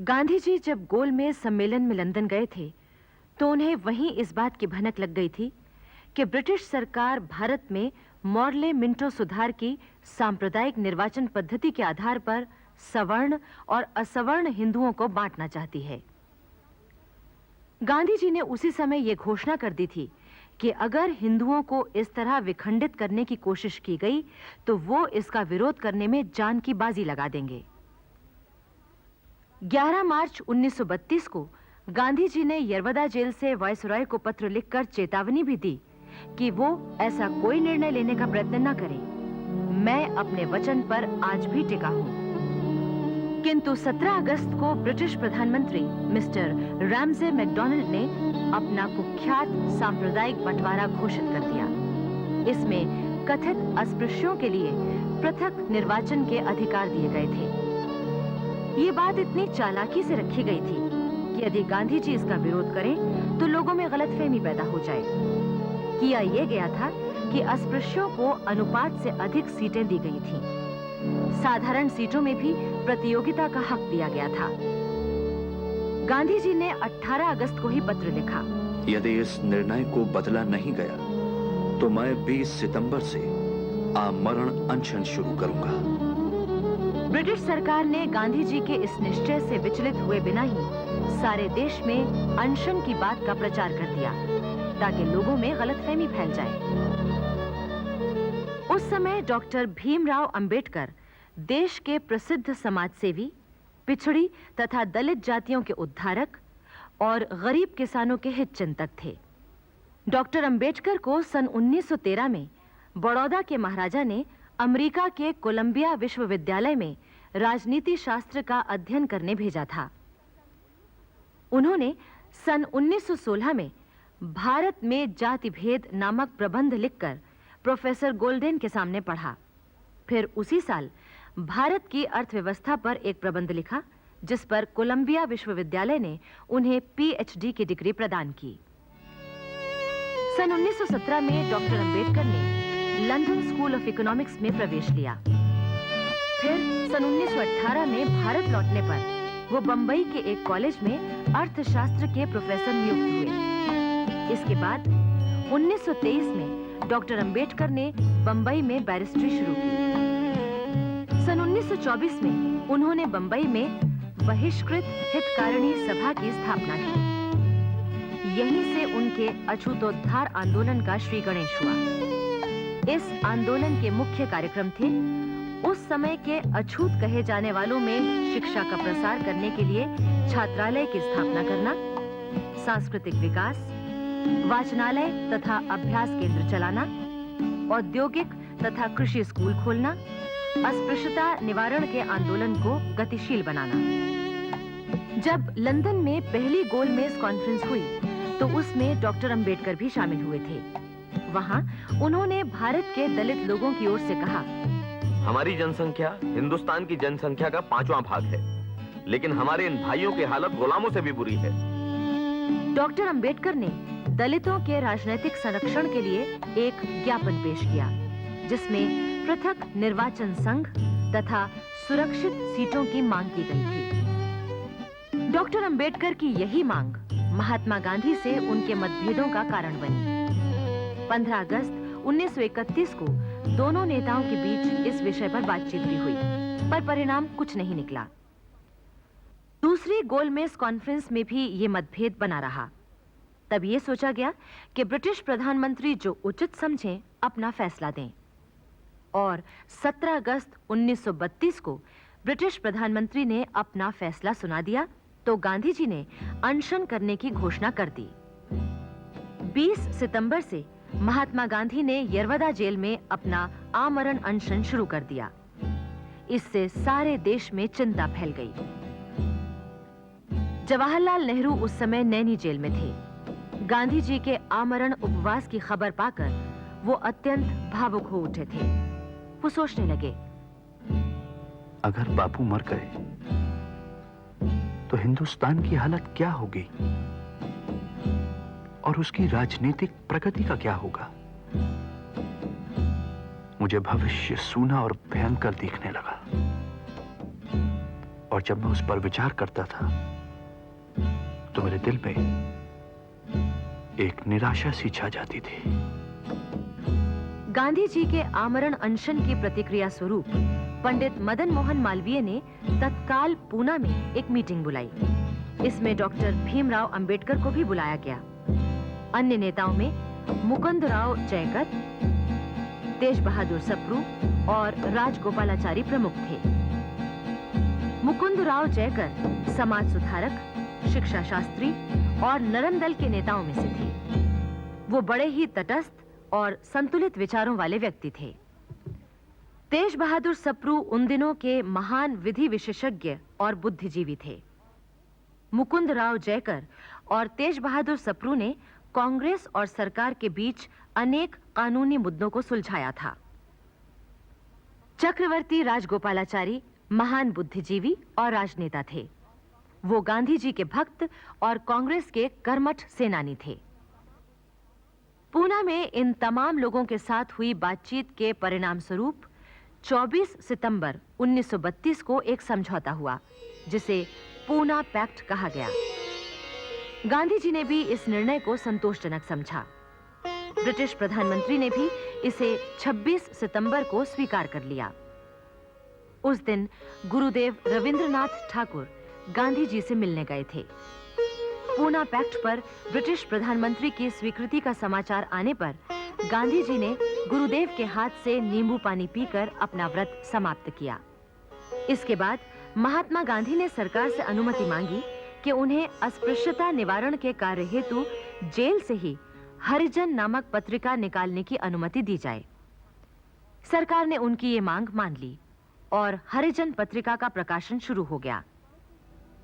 गांधी जी जब गोलमेज सम्मेलन में लंदन गए थे तो उन्हें वहीं इस बात की भनक लग गई थी कि ब्रिटिश सरकार भारत में मॉर्ले मिंटो सुधार की सांप्रदायिक निर्वाचन पद्धति के आधार पर सवर्ण और असवर्ण हिंदुओं को बांटना चाहती है। गांधी जी ने उसी समय यह घोषणा कर दी थी कि अगर हिंदुओं को इस तरह विखंडित करने की कोशिश की गई तो वो इसका विरोध करने में जान की बाजी लगा देंगे। 11 मार्च 1932 को गांधी जी ने यरवदा जेल से वायसराय को पत्र लिखकर चेतावनी भी दी कि वो ऐसा कोई निर्णय लेने का प्रयत्न न करे। मैं अपने वचन पर आज भी टिका हूं। किंतु 17 अगस्त को ब्रिटिश प्रधानमंत्री मिस्टर रैमजे मैकडॉनल्ड ने अपना कुख्यात सांप्रदायिक बंटवारा घोषित कर दिया। इसमें कथित अस्पृश्यों के लिए पृथक निर्वाचन के अधिकार दिए गए थे। ये बात इतनी चालाकी से रखी गई थी कि यदि गांधी जी इसका विरोध करें तो लोगों में गलतफहमी पैदा हो जाए। किया यह गया था कि अस्पृश्यों को अनुपात से अधिक सीटें दी गई थीं। साधारण सीटों में भी प्रतियोगिता का हक दिया गया था। गांधी जी ने 18 अगस्त को ही पत्र लिखा, यदि इस निर्णय को बदला नहीं गया तो मैं 20 सितंबर से आमरण अनशन शुरू करूंगा। ब्रिटिश सरकार ने गांधी जी के इस निश्चय से विचलित हुए बिना ही सारे देश में अनशन की बात का प्रचार कर दिया ताकि लोगों में गलतफहमी फैल जाए। उस समय डॉक्टर भीमराव अंबेडकर देश के प्रसिद्ध समाजसेवी, पिछड़ी तथा दलित जातियों के उद्धारक और गरीब किसानों के हित चिंतक थे। डॉक्टर अंबेडकर को सन 1913 में बड़ौदा के महाराजा ने अमेरिका के कोलंबिया विश्वविद्यालय में राजनीति शास्त्र का अध्ययन करने भेजा था। उन्होंने सन 1916 में भारत में जाति भेद नामक प्रबंध लिखकर प्रोफेसर गोल्डेन के सामने पढ़ा। फिर उसी साल भारत की अर्थव्यवस्था पर एक प्रबंध लिखा जिस पर कोलंबिया विश्वविद्यालय ने उन्हें पीएचडी की डिग्री प्रदान की। सन 1917 में डॉक्टर अंबेडकर ने लंदन स्कूल ऑफ इकोनॉमिक्स में प्रवेश लिया। फिर सन 1918 में भारत लौटने पर वो बंबई के एक कॉलेज में अर्थशास्त्र के प्रोफेसर नियुक्त हुए। इसके बाद 1923 में डॉक्टर अंबेडकर ने बंबई में बैरिस्ट्री शुरू की। सन 1924 में उन्होंने बंबई में बहिष्कृत हितकारिणी सभा की स्थापना की। यहीं से उनके अछूतोद्धार आंदोलन का श्री गणेश हुआ। इस आंदोलन के मुख्य कार्यक्रम थे उस समय के अछूत कहे जाने वालों में शिक्षा का प्रसार करने के लिए छात्रालय की स्थापना करना, सांस्कृतिक विकास, वाचनालय तथा अभ्यास केंद्र चलाना, औद्योगिक तथा कृषि स्कूल खोलना, अस्पृश्यता निवारण के आंदोलन को गतिशील बनाना। जब लंदन में पहली गोलमेज कॉन्फ्रेंस हुई तो उसमें डॉक्टर अंबेडकर भी शामिल हुए थे। वहां उन्होंने भारत के दलित लोगों की ओर से कहा, हमारी जनसंख्या हिंदुस्तान की जनसंख्या का 5वां भाग है, लेकिन हमारे इन भाइयों की हालत गुलामों से भी बुरी है। डॉक्टर अंबेडकर ने दलितों के राजनीतिक संरक्षण के लिए एक ज्ञापन पेश किया जिसमें पृथक निर्वाचन संघ तथा सुरक्षित सीटों की मांग की गई थी। डॉक्टर अंबेडकर की यही मांग महात्मा गांधी से उनके मतभेदों का कारण बनी। 15 अगस्त 1931 को दोनों नेताओं के बीच इस विषय पर बातचीत भी हुई, पर परिणाम कुछ नहीं निकला। दूसरी गोलमेज कॉन्फ्रेंस में भी ये मतभेद बना रहा। तब ये सोचा गया कि ब्रिटिश प्रधानमंत्री जो उचित समझें अपना फैसला दें, और 17 अगस्त 1932 को ब्रिटिश प्रधानमंत्री ने अपना फैसला सुना दिया तो गांधी जी ने अनशन करने की घोषणा कर दी। 20 सितंबर से महात्मा गांधी ने यरवदा जेल में अपना आमरण अनशन शुरू कर दिया। इससे सारे देश में चिंता फैल गई। जवाहरलाल नेहरू उस समय नैनी जेल में थे। गांधी जी के आमरण उपवास की खबर पाकर वो अत्यंत भावुक हो उठे थे। वो सोचने लगे, अगर बापू मर गए तो हिंदुस्तान की हालत क्या होगी और उसकी राजनीतिक प्रगति का क्या होगा। मुझे भविष्य सूना और भयंकर दिखने लगा। और जब मैं उस पर विचार करता था तो मेरे दिल में एक निराशा सी छा जाती थी। गांधी जी के आमरण अनशन की प्रतिक्रिया स्वरूप पंडित मदन मोहन मालवीय ने तत्काल पूना में एक मीटिंग बुलाई। इसमें डॉक्टर भीमराव अंबेडकर को भी बुलाया गया। अन्य नेताओं में मुकुंदराव जयकर, तेज बहादुर सप्रू और राजगोपालाचारी प्रमुख थे। मुकुंदराव जयकर समाज सुधारक, शिक्षा शास्त्री और नरम दल के नेताओं में से थे। वो बड़े ही तटस्थ और संतुलित विचारों वाले व्यक्ति थे। तेज बहादुर सप्रू उन दिनों के महान विधि विशेषज्ञ और बुद्धिजीवी थे। मुकुंदराव जयकर और तेज बहादुर सप्रू ने कांग्रेस और सरकार के बीच अनेक कानूनी मुद्दों को सुलझाया था। चक्रवर्ती राजगोपालाचारी महान बुद्धिजीवी और राजनेता थे। वो गांधी जी के भक्त और कांग्रेस के कर्मठ सेनानी थे। पूना में इन तमाम लोगों के साथ हुई बातचीत के परिणाम स्वरूप 24 सितंबर 1932 को एक समझौता हुआ, जिसे पूना पैक्ट कहा गया। गांधी जी ने भी इस निर्णय को संतोषजनक समझा। ब्रिटिश प्रधानमंत्री ने भी इसे 26 सितंबर को स्वीकार कर लिया। उस दिन गुरुदेव रविंद्रनाथ ठाकुर गांधी जी से मिलने गए थे। पूना पैक्ट पर ब्रिटिश प्रधानमंत्री की स्वीकृति का समाचार आने पर गांधी जी ने गुरुदेव के हाथ से नींबू पानी पीकर अपना व्रत समाप्त किया। इसके बाद महात्मा गांधी ने सरकार से अनुमति मांगी कि उन्हें अस्पृश्यता निवारण के कार्य हेतु जेल से ही हरिजन नामक पत्रिका निकालने की अनुमति दी जाए। सरकार ने उनकी ये मांग मान ली और हरिजन पत्रिका का प्रकाशन शुरू हो गया।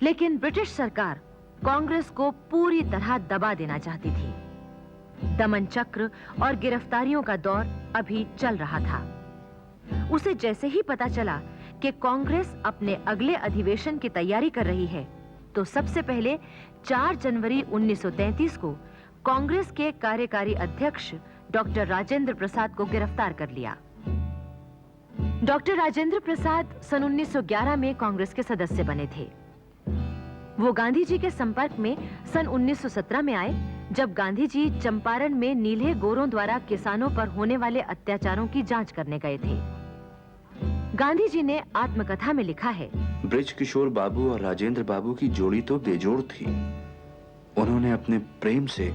लेकिन ब्रिटिश सरकार कांग्रेस को पूरी तरह दबा देना चाहती थी। दमन चक्र और गिरफ्तारियों का दौर अभी चल रहा था। उसे जैसे ही पता चला कि कांग्रेस अपने अगले अधिवेशन की तैयारी कर रही है, तो सबसे पहले 4 जनवरी 1933 को कांग्रेस के कार्यकारी अध्यक्ष डॉक्टर राजेंद्र प्रसाद को गिरफ्तार कर लिया। डॉक्टर राजेंद्र प्रसाद सन 1911 में कांग्रेस के सदस्य बने थे। वो गांधी जी के संपर्क में सन 1917 में आए, जब गांधी जी चंपारण में नीले गोरों द्वारा किसानों पर होने वाले अत्याचारों की जांच करने गए थे। गांधी जी ने आत्मकथा में लिखा है, ब्रिज किशोर बाबू और राजेंद्र बाबू की जोड़ी तो बेजोड़ थी। उन्होंने अपने प्रेम से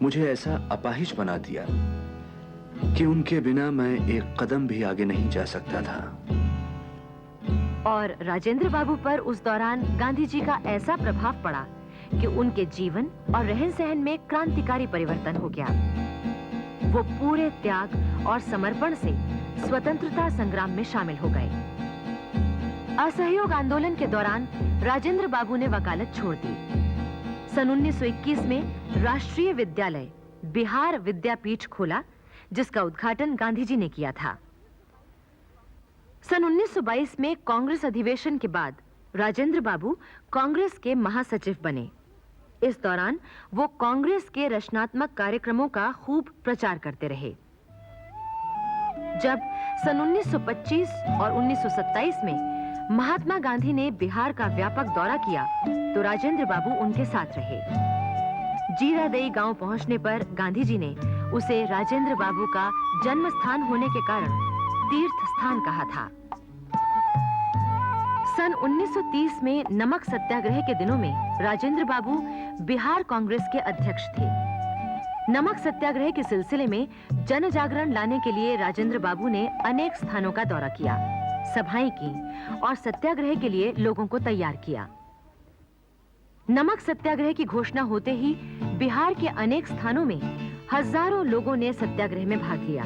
मुझे ऐसा अपाहिज बना दिया कि उनके बिना मैं एक कदम भी आगे नहीं जा सकता था। और राजेंद्र बाबू पर उस दौरान गांधी जी का ऐसा प्रभाव पड़ा कि उनके जीवन और रहन-सहन में क्रांतिकारी परिवर्तन हो गया। वो पूरे त्याग और समर्पण से स्वतंत्रता संग्राम में शामिल हो गए। असहयोग आंदोलन के दौरान राजेंद्र बाबू ने वकालत छोड़ दी। सन 1921 में राष्ट्रीय विद्यालय बिहार विद्यापीठ खोला, जिसका उद्घाटन गांधी जी ने किया था। सन 1922 में कांग्रेस अधिवेशन के बाद राजेंद्र बाबू कांग्रेस के महासचिव बने। इस दौरान वो कांग्रेस के रचनात्मक कार्यक्रमों का खूब प्रचार करते रहे। जब सन 1925 और 1927 में महात्मा गांधी ने बिहार का व्यापक दौरा किया, तो राजेंद्र बाबू उनके साथ रहे। जीरादेई गांव पहुंचने पर गांधी जी ने उसे राजेंद्र बाबू का जन्म स्थान होने के कारण तीर्थ स्थान कहा था। सन 1930 में नमक सत्याग्रह के दिनों में राजेंद्र बाबू बिहार कांग्रेस के अध्यक्ष थे। नमक सत्याग्रह के सिलसिले में जन जागरण लाने के लिए राजेंद्र बाबू ने अनेक स्थानों का दौरा किया, सभाएं की और सत्याग्रह के लिए लोगों को तैयार किया। नमक सत्याग्रह की घोषणा होते ही बिहार के अनेक स्थानों में हजारों लोगों ने सत्याग्रह में भाग लिया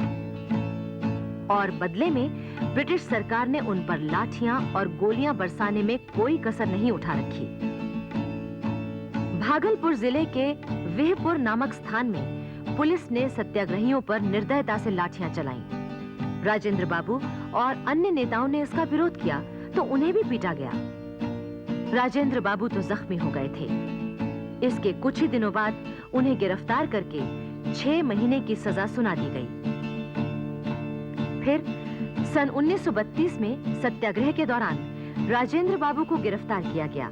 और बदले में ब्रिटिश सरकार ने उन पर लाठियां और गोलियां बरसाने में कोई कसर नहीं उठा रखी। भागलपुर जिले के वेहपुर नामक स्थान में पुलिस ने सत्याग्रहियों पर निर्दयता से लाठियां चलाईं। राजेंद्र बाबू और अन्य नेताओं ने इसका विरोध किया तो उन्हें भी पीटा गया। राजेंद्र बाबू तो जख्मी हो गए थे। इसके कुछ ही दिनों बाद उन्हें गिरफ्तार करके 6 महीने की सजा सुना दी गई। फिर सन 1932 में सत्याग्रह के दौरान राजेंद्र बाबू को गिरफ्तार किया गया।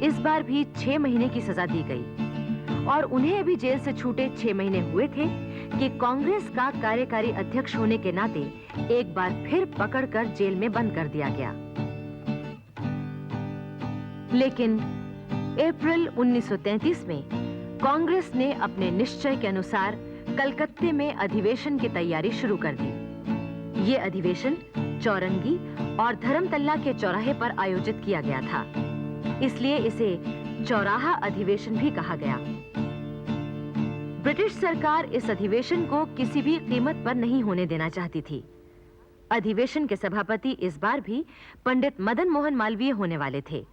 इस बार भी 6 महीने की सजा दी गई और उन्हें अभी जेल से छूटे 6 महीने हुए थे कि कांग्रेस का कार्यकारी अध्यक्ष होने के नाते एक बार फिर पकड़कर जेल में बंद कर दिया गया। लेकिन अप्रैल 1933 में कांग्रेस ने अपने निश्चय के अनुसार कलकत्ते में अधिवेशन की तैयारी शुरू कर दी। ये अधिवेशन चौरंगी और धर्मतल्ला के चौराहे पर आयोजित किया गया था, इसलिए इसे चौराहा अधिवेशन भी कहा गया। ब्रिटिश सरकार इस अधिवेशन को किसी भी कीमत पर नहीं होने देना चाहती थी। अधिवेशन के सभापति इस बार भी पंडित मदन मोहन मालवीय होने वाले थे।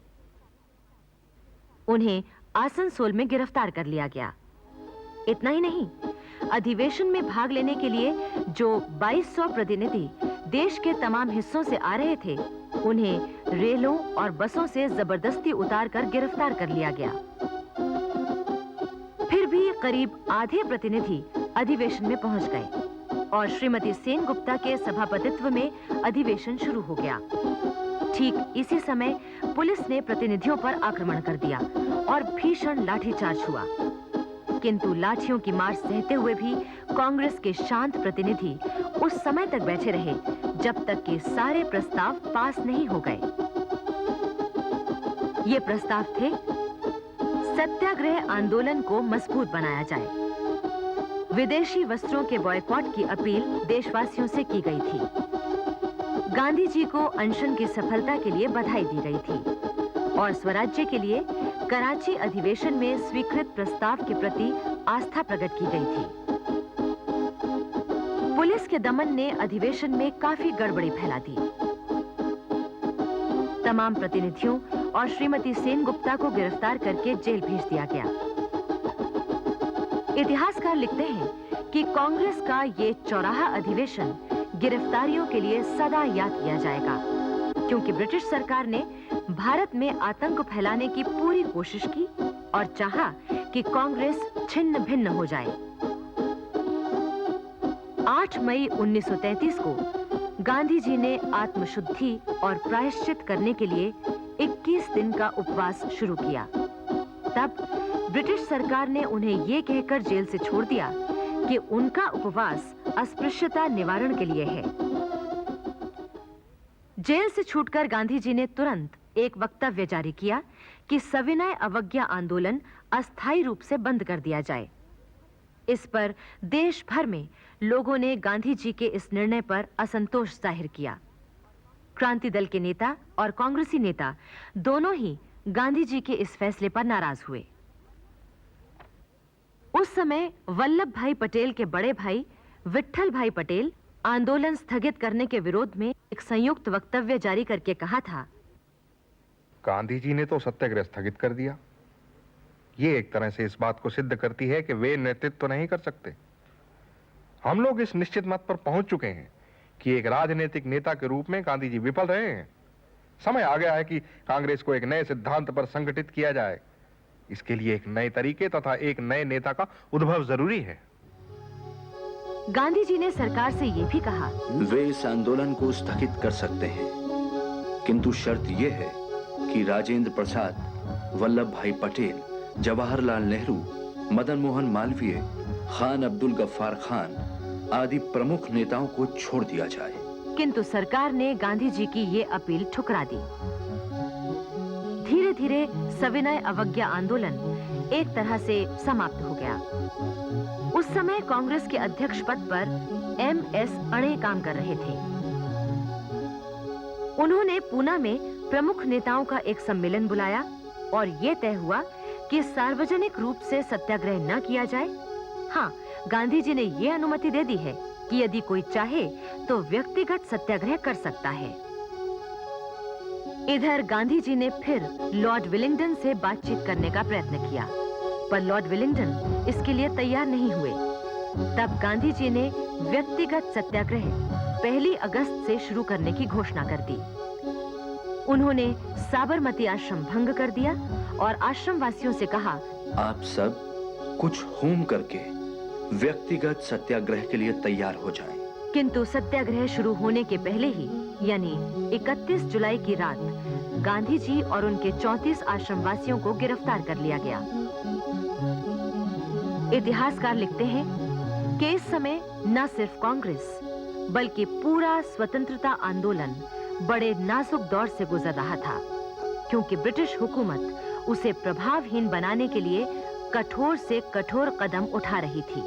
उन्हें आसनसोल में गिरफ्तार कर लिया गया। इतना ही नहीं, अधिवेशन में भाग लेने के लिए जो 2200 प्रतिनिधि देश के तमाम हिस्सों से आ रहे थे, उन्हें रेलों और बसों से जबरदस्ती उतारकर गिरफ्तार कर लिया गया। फिर भी करीब आधे प्रतिनिधि अधिवेशन में पहुंच गए और श्रीमती सेनगुप्ता के सभापतित्व में अधिवेशन शुरू हो गया। ठीक इसी समय पुलिस ने प्रतिनिधियों पर आक्रमण कर दिया और भीषण लाठीचार्ज हुआ, किंतु लाठियों की मार सहते हुए भी कांग्रेस के शांत प्रतिनिधि उस समय तक बैठे रहे जब तक कि सारे प्रस्ताव पास नहीं हो गए। ये प्रस्ताव थे: सत्याग्रह आंदोलन को मजबूत बनाया जाए, विदेशी वस्त्रों के बॉयकॉट की अपील देशवासियों से की गई थी, गांधी जी को अनशन की सफलता के लिए बधाई दी गई थी और स्वराज्य के लिए कराची अधिवेशन में स्वीकृत प्रस्ताव के प्रति आस्था प्रकट की गई थी। पुलिस के दमन ने अधिवेशन में काफी गड़बड़ी फैला दी। तमाम प्रतिनिधियों और श्रीमती सेनगुप्ता को गिरफ्तार करके जेल भेज दिया गया। इतिहासकार लिखते हैं कि कांग्रेस का ये चौराहा अधिवेशन गिरफ्तारियों के लिए सदा याद किया जाएगा, क्योंकि ब्रिटिश सरकार ने भारत में आतंक फैलाने की पूरी कोशिश की और चाहा कि कांग्रेस छिन्न भिन्न हो जाए। 8 मई 1933 को गांधी जी ने आत्मशुद्धि और प्रायश्चित करने के लिए 21 दिन का उपवास शुरू किया। तब ब्रिटिश सरकार ने उन्हें ये कहकर जेल से छोड़ दिया कि उनका उपवास अस्पृश्यता निवारण के लिए है। जेल से छूटकर गांधी जी ने तुरंत एक वक्तव्य जारी किया कि सविनय अवज्ञा आंदोलन अस्थायी रूप से बंद कर दिया जाए। इस पर देश भर में लोगों ने गांधी जी के इस निर्णय पर असंतोष जाहिर किया। क्रांति दल के नेता और कांग्रेसी नेता दोनों ही गांधी जी के इस फैसले पर नाराज हुए। उस समय वल्लभ भाई पटेल के बड़े भाई विट्ठल भाई पटेल आंदोलन स्थगित करने के विरोध में एक संयुक्त वक्तव्य जारी करके कहा था, गांधी जी ने तो सत्याग्रह स्थगित कर दिया। ये एक तरह से इस बात को सिद्ध करती है कि वे नेतृत्व तो नहीं कर सकते। हम लोग इस निश्चित मत पर पहुंच चुके हैं कि एक राजनीतिक नेता के रूप में गांधी जी विफल रहे हैं। समय आ गया है कि कांग्रेस को एक नए सिद्धांत पर संगठित किया जाए। इसके लिए एक नए तरीके तथा एक नए नेता का उद्भव जरूरी है। गांधी जी ने सरकार से यह भी कहा, वे इस आंदोलन को स्थगित कर सकते हैं, किंतु शर्त यह है कि राजेंद्र प्रसाद, वल्लभ भाई पटेल, जवाहरलाल नेहरू, मदन मोहन मालवीय, खान अब्दुल गफ्फार खान आदि प्रमुख नेताओं को छोड़ दिया जाए। किंतु सरकार ने गांधी जी की ये अपील ठुकरा दी। धीरे धीरे सविनय अवज्ञा आंदोलन एक तरह से समाप्त हो गया। उस समय कांग्रेस के अध्यक्ष पद पर MS अणे काम कर रहे थे। उन्होंने पूना में प्रमुख नेताओं का एक सम्मेलन बुलाया और यह तय हुआ कि सार्वजनिक रूप से सत्याग्रह न किया जाए। हाँ, गांधी जी ने यह अनुमति दे दी है कि यदि कोई चाहे तो व्यक्तिगत सत्याग्रह कर सकता है। इधर गांधी जी ने फिर लॉर्ड विलिंगडन से बातचीत करने का प्रयत्न किया, पर लॉर्ड विलिंगडन इसके लिए तैयार नहीं हुए। तब गांधी जी ने व्यक्तिगत सत्याग्रह 1 अगस्त से शुरू करने की घोषणा कर दी। उन्होंने साबरमती आश्रम भंग कर दिया और आश्रम वासियों से कहा, आप सब कुछ होम करके व्यक्तिगत सत्याग्रह के लिए तैयार हो जाएं। किंतु सत्याग्रह शुरू होने के पहले ही यानी 31 जुलाई की रात गांधी जी और उनके 34 आश्रमवासियों को गिरफ्तार कर लिया गया। इतिहासकार लिखते हैं कि इस समय न सिर्फ कांग्रेस बल्कि पूरा स्वतंत्रता आंदोलन बड़े नाजुक दौर से गुजर रहा था, क्योंकि ब्रिटिश हुकूमत उसे प्रभावहीन बनाने के लिए कठोर से कठोर कदम उठा रही थी।